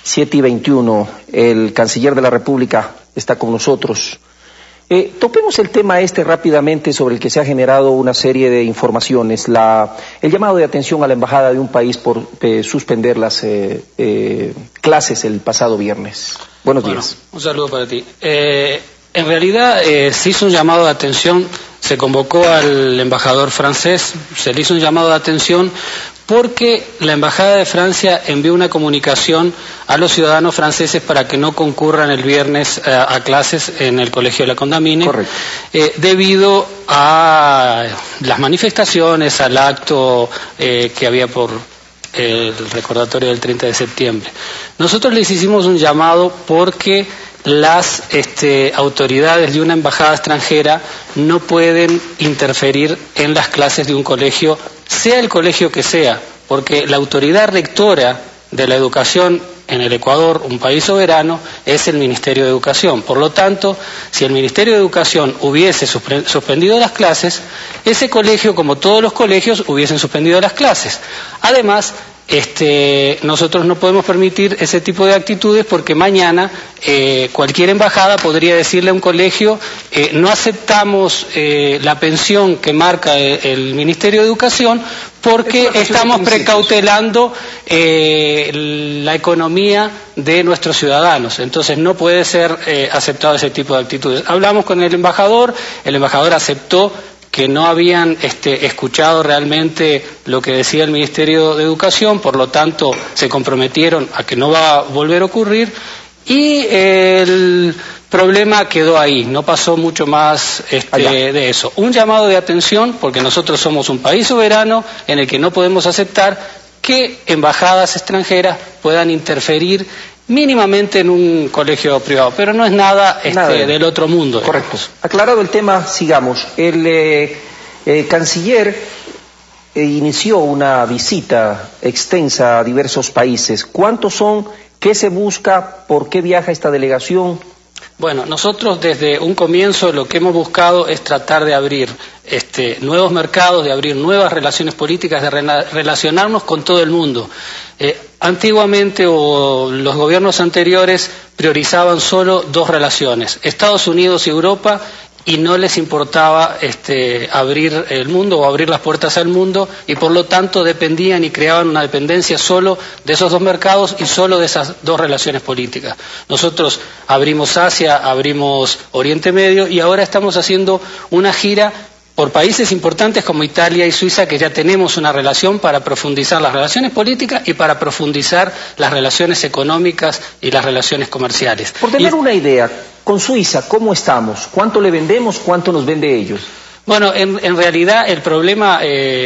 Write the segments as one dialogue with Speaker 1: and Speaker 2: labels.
Speaker 1: 7:21, el canciller de la República está con nosotros. Topemos el tema rápidamente sobre el que se ha generado una serie de informaciones, el llamado de atención a la embajada de un país por suspender las clases el pasado viernes. Buenos días.
Speaker 2: Un saludo para ti. En realidad se hizo un llamado de atención, se convocó al embajador francés, se le hizo un llamado de atención porque la Embajada de Francia envió una comunicación a los ciudadanos franceses para que no concurran el viernes a clases en el Colegio de la Condamine.
Speaker 1: Correcto.
Speaker 2: Debido a las manifestaciones, al acto que había por el recordatorio del 30 de septiembre. Nosotros les hicimos un llamado porque las autoridades de una embajada extranjera no pueden interferir en las clases de un colegio, sea el colegio que sea, porque la autoridad rectora de la educación en el Ecuador, un país soberano, es el Ministerio de Educación. Por lo tanto, si el Ministerio de Educación hubiese suspendido las clases, ese colegio, como todos los colegios, hubiesen suspendido las clases. Además, nosotros no podemos permitir ese tipo de actitudes porque mañana cualquier embajada podría decirle a un colegio no aceptamos la pensión que marca el Ministerio de Educación porque estamos precautelando la economía de nuestros ciudadanos. Entonces no puede ser aceptado ese tipo de actitudes. Hablamos con el embajador aceptó que no habían escuchado realmente lo que decía el Ministerio de Educación, por lo tanto se comprometieron a que no va a volver a ocurrir y el problema quedó ahí, no pasó mucho más de eso. Un llamado de atención porque nosotros somos un país soberano en el que no podemos aceptar que embajadas extranjeras puedan interferir mínimamente en un colegio privado, pero no es nada, del otro mundo.
Speaker 1: Correcto. Aclarado el tema, sigamos. El canciller inició una visita extensa a diversos países. ¿Cuántos son? ¿Qué se busca? ¿Por qué viaja esta delegación?
Speaker 2: Bueno, nosotros desde un comienzo lo que hemos buscado es tratar de abrir nuevos mercados, de abrir nuevas relaciones políticas, de relacionarnos con todo el mundo. Antiguamente los gobiernos anteriores priorizaban solo dos relaciones, Estados Unidos y Europa, y no les importaba abrir el mundo o abrir las puertas al mundo, y por lo tanto dependían y creaban una dependencia solo de esos dos mercados y solo de esas dos relaciones políticas. Nosotros abrimos Asia, abrimos Oriente Medio y ahora estamos haciendo una gira por países importantes como Italia y Suiza, que ya tenemos una relación para profundizar las relaciones políticas y para profundizar las relaciones económicas y las relaciones comerciales.
Speaker 1: Por tener una idea, con Suiza, ¿cómo estamos? ¿Cuánto le vendemos? ¿Cuánto nos vende ellos?
Speaker 2: Bueno, en realidad el problema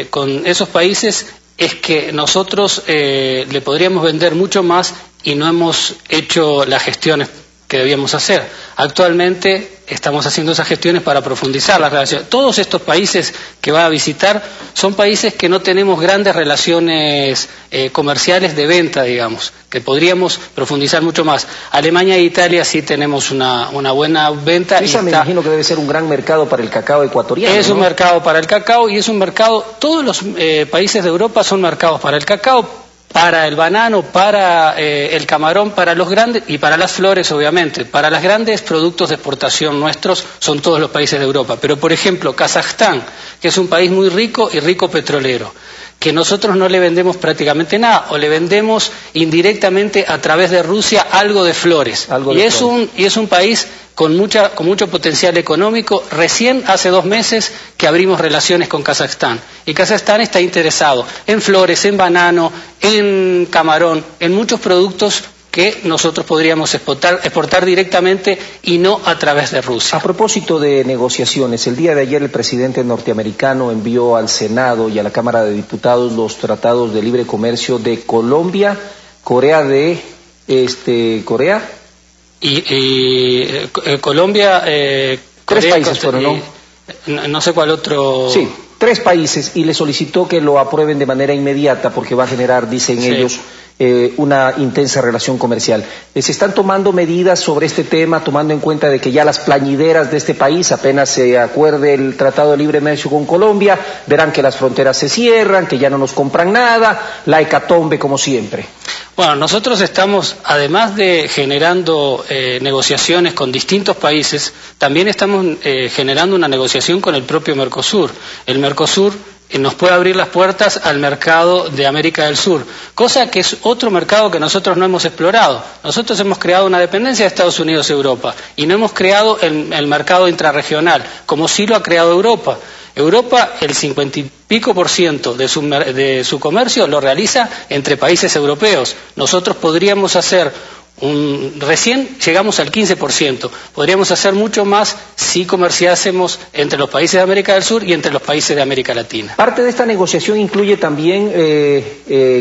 Speaker 2: con esos países es que nosotros le podríamos vender mucho más y no hemos hecho las gestiones que debíamos hacer. Actualmente estamos haciendo esas gestiones para profundizar las relaciones. Todos estos países que va a visitar son países que no tenemos grandes relaciones comerciales de venta, digamos, que podríamos profundizar mucho más. Alemania e Italia sí tenemos una buena venta.
Speaker 1: Suiza me imagino que debe ser un gran mercado para el cacao ecuatoriano.
Speaker 2: Es un mercado para el cacao y es un mercado, todos los países de Europa son mercados para el cacao, para el banano, para el camarón, para los grandes y para las flores, obviamente. Para los grandes productos de exportación nuestros son todos los países de Europa. Pero, por ejemplo, Kazajstán, que es un país muy rico y rico petrolero, que nosotros no le vendemos prácticamente nada, o le vendemos indirectamente a través de Rusia algo de flores. Y es un país con mucho potencial económico. Recién hace 2 meses que abrimos relaciones con Kazajstán. Y Kazajstán está interesado en flores, en banano, en camarón, en muchos productos que nosotros podríamos exportar directamente y no a través de Rusia.
Speaker 1: A propósito de negociaciones, el día de ayer el presidente norteamericano envió al Senado y a la Cámara de Diputados los tratados de libre comercio de Colombia, Corea Corea
Speaker 2: Colombia,
Speaker 1: 3 países fueron, ¿no?
Speaker 2: No sé cuál otro.
Speaker 1: Sí. 3 países y le solicitó que lo aprueben de manera inmediata porque va a generar, dicen ellos, una intensa relación comercial. Se están tomando medidas sobre este tema, tomando en cuenta de que ya las plañideras de este país, apenas se acuerde el Tratado de Libre Comercio con Colombia, verán que las fronteras se cierran, que ya no nos compran nada, la hecatombe como siempre.
Speaker 2: Bueno, nosotros estamos, además de generando negociaciones con distintos países, también estamos generando una negociación con el propio Mercosur. El Mercosur nos puede abrir las puertas al mercado de América del Sur, cosa que es otro mercado que nosotros no hemos explorado. Nosotros hemos creado una dependencia de Estados Unidos y Europa y no hemos creado el mercado intrarregional, como sí lo ha creado Europa. Europa, el 50 y pico % de su comercio lo realiza entre países europeos. Nosotros podríamos hacer recién llegamos al 15%. Podríamos hacer mucho más si comerciásemos entre los países de América del Sur y entre los países de América Latina.
Speaker 1: Parte de esta negociación incluye también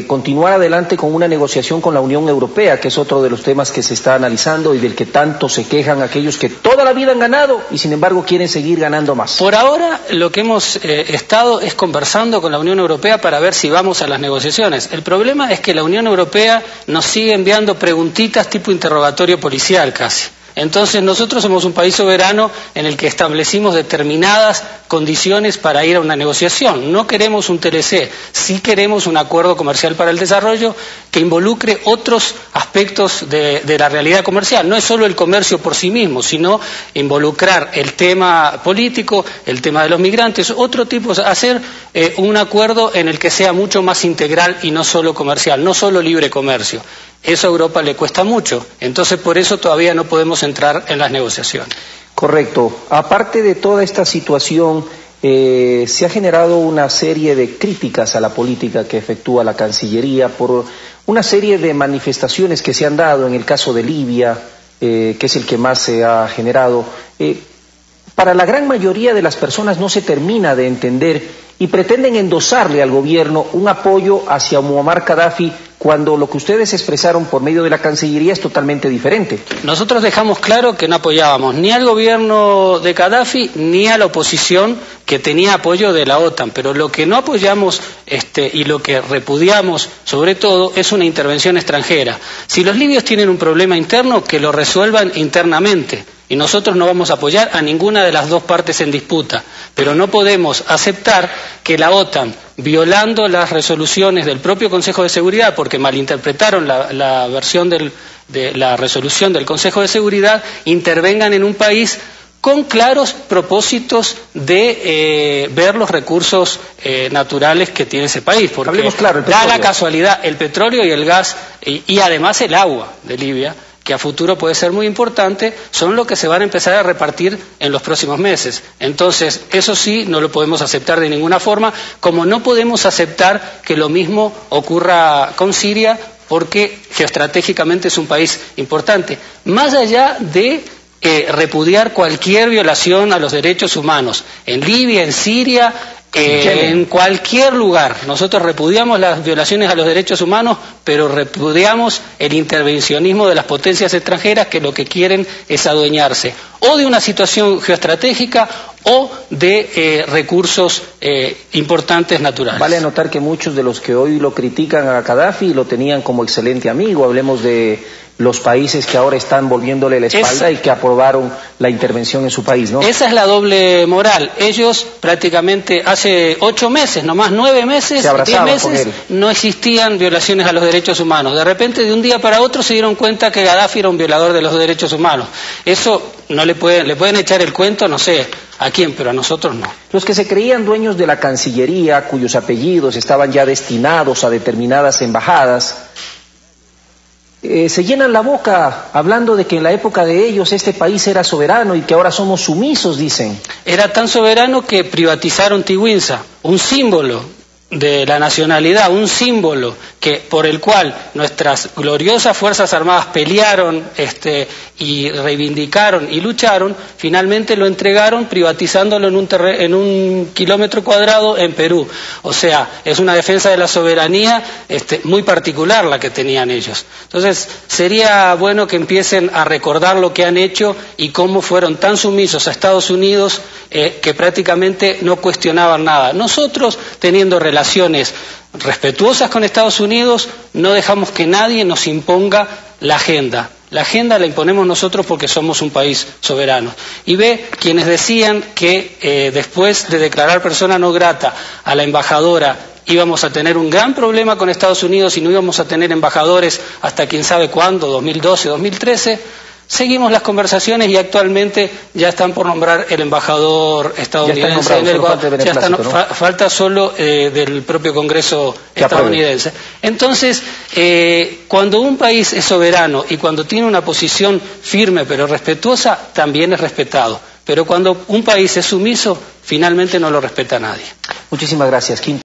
Speaker 1: continuar adelante con una negociación con la Unión Europea, que es otro de los temas que se está analizando y del que tanto se quejan aquellos que toda la vida han ganado y sin embargo quieren seguir ganando más.
Speaker 2: Por ahora lo que hemos estado es conversando con la Unión Europea para ver si vamos a las negociaciones. El problema es que la Unión Europea nos sigue enviando preguntitas tipo interrogatorio policial casi. Entonces nosotros somos un país soberano en el que establecimos determinadas condiciones para ir a una negociación. No queremos un TLC, sí queremos un acuerdo comercial para el desarrollo que involucre otros aspectos de la realidad comercial. No es solo el comercio por sí mismo, sino involucrar el tema político, el tema de los migrantes, otro tipo, hacer un acuerdo en el que sea mucho más integral y no solo comercial, no solo libre comercio. Eso a Europa le cuesta mucho, entonces por eso todavía no podemos entrar en las negociaciones.
Speaker 1: Correcto. Aparte de toda esta situación, se ha generado una serie de críticas a la política que efectúa la Cancillería por una serie de manifestaciones que se han dado en el caso de Libia, que es el que más se ha generado. Para la gran mayoría de las personas no se termina de entender y pretenden endosarle al gobierno un apoyo hacia Muammar Gaddafi cuando lo que ustedes expresaron por medio de la Cancillería es totalmente diferente.
Speaker 2: Nosotros dejamos claro que no apoyábamos ni al gobierno de Gaddafi ni a la oposición que tenía apoyo de la OTAN, pero lo que no apoyamos y lo que repudiamos sobre todo es una intervención extranjera. Si los libios tienen un problema interno, que lo resuelvan internamente. Y nosotros no vamos a apoyar a ninguna de las dos partes en disputa, pero no podemos aceptar que la OTAN, violando las resoluciones del propio Consejo de Seguridad, porque malinterpretaron la versión de la resolución del Consejo de Seguridad, intervengan en un país con claros propósitos de ver los recursos naturales que tiene ese país, porque da la casualidad el petróleo y el gas y además el agua de Libia, que a futuro puede ser muy importante, son lo que se van a empezar a repartir en los próximos meses. Entonces, eso sí, no lo podemos aceptar de ninguna forma, como no podemos aceptar que lo mismo ocurra con Siria, porque geoestratégicamente es un país importante. Más allá de repudiar cualquier violación a los derechos humanos, en Libia, en Siria, en cualquier lugar. Nosotros repudiamos las violaciones a los derechos humanos, pero repudiamos el intervencionismo de las potencias extranjeras que lo que quieren es adueñarse o de una situación geoestratégica o de recursos importantes naturales.
Speaker 1: Vale anotar que muchos de los que hoy lo critican a Gaddafi lo tenían como excelente amigo. Hablemos de los países que ahora están volviéndole la espalda y que aprobaron la intervención en su país, ¿no?
Speaker 2: Esa es la doble moral. Ellos prácticamente hace 8 meses, nomás 9 meses, 10 meses, no existían violaciones a los derechos humanos. De repente, de un día para otro, se dieron cuenta que Gaddafi era un violador de los derechos humanos. Eso no le pueden echar el cuento, no sé a quién, pero a nosotros no.
Speaker 1: Los que se creían dueños de la Cancillería, cuyos apellidos estaban ya destinados a determinadas embajadas, se llenan la boca hablando de que en la época de ellos este país era soberano y que ahora somos sumisos, dicen.
Speaker 2: Era tan soberano que privatizaron Tiwinsa, un símbolo de la nacionalidad, un símbolo por el cual nuestras gloriosas Fuerzas Armadas pelearon y reivindicaron y lucharon, finalmente lo entregaron privatizándolo en un kilómetro cuadrado en Perú. O sea, es una defensa de la soberanía muy particular la que tenían ellos. Entonces, sería bueno que empiecen a recordar lo que han hecho y cómo fueron tan sumisos a Estados Unidos que prácticamente no cuestionaban nada. Nosotros, teniendo relaciones respetuosas con Estados Unidos, no dejamos que nadie nos imponga la agenda. La agenda la imponemos nosotros porque somos un país soberano. Y ve quienes decían que después de declarar persona no grata a la embajadora íbamos a tener un gran problema con Estados Unidos y no íbamos a tener embajadores hasta quién sabe cuándo, 2012, 2013... Seguimos las conversaciones y actualmente ya están por nombrar el embajador estadounidense en el Ecuador. Falta solo del propio Congreso estadounidense. Entonces, cuando un país es soberano y cuando tiene una posición firme pero respetuosa, también es respetado. Pero cuando un país es sumiso, finalmente no lo respeta nadie.
Speaker 1: Muchísimas gracias, Quinto.